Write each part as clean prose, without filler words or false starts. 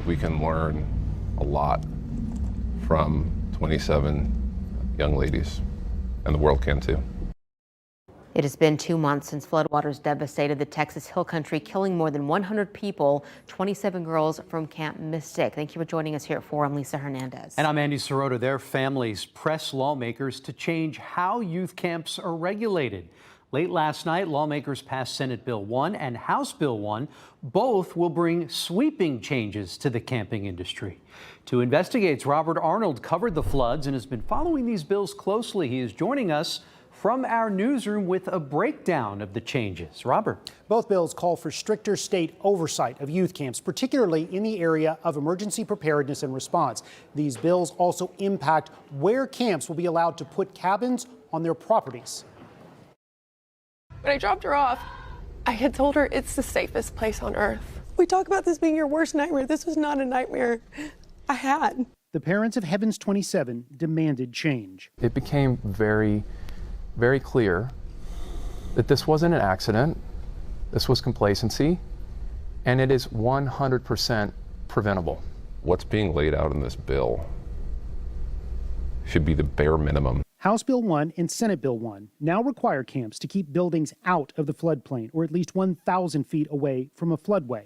we can learn a lot from 27 young ladies, and the world can too. It has been 2 months since floodwaters devastated the Texas Hill Country, killing more than 100 people, 27 girls from Camp Mystic. Thank you for joining us here at 4. I'm Lisa Hernandez. And I'm Andy Sirota. Their families press lawmakers to change how youth camps are regulated. Late last night, lawmakers passed Senate Bill 1 and House Bill 1. Both will bring sweeping changes to the camping industry. 2 Investigates Robert Arnold covered the floods and has been following these bills closely. He is joining us from our newsroom with a breakdown of the changes. Robert. Both bills call for stricter state oversight of youth camps, particularly in the area of emergency preparedness and response. These bills also impact where camps will be allowed to put cabins on their properties. When I dropped her off, I had told her it's the safest place on earth. We talk about this being your worst nightmare. This was not a nightmare I had. The parents of Heaven's 27 demanded change. It became very clear that this wasn't an accident, this was complacency, and it is 100% preventable. What's being laid out in this bill should be the bare minimum. House Bill 1 and Senate Bill 1 now require camps to keep buildings out of the floodplain or at least 1,000 feet away from a floodway.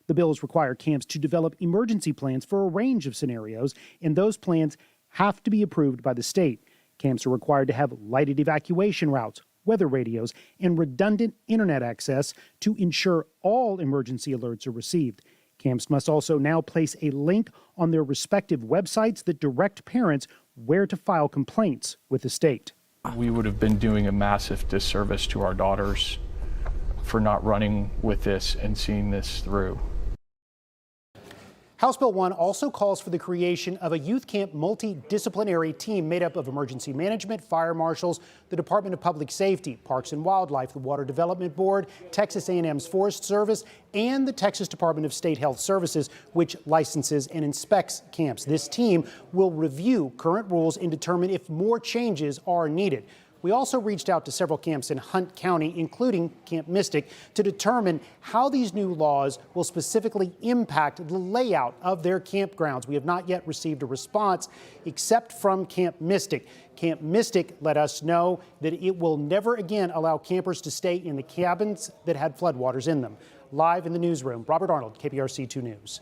The bills require camps to develop emergency plans for a range of scenarios, and those plans have to be approved by the state. Camps are required to have lighted evacuation routes, weather radios, and redundant internet access to ensure all emergency alerts are received. Camps must also now place a link on their respective websites that direct parents where to file complaints with the state. We would have been doing a massive disservice to our daughters for not running with this and seeing this through. House Bill 1 also calls for the creation of a youth camp multidisciplinary team made up of emergency management, fire marshals, the Department of Public Safety, Parks and Wildlife, the Water Development Board, Texas A&M's Forest Service, and the Texas Department of State Health Services, which licenses and inspects camps. This team will review current rules and determine if more changes are needed. We also reached out to several camps in Hunt County, including Camp Mystic, to determine how these new laws will specifically impact the layout of their campgrounds. We have not yet received a response except from Camp Mystic. Camp Mystic let us know that it will never again allow campers to stay in the cabins that had floodwaters in them. Live in the newsroom, Robert Arnold, KPRC 2 News.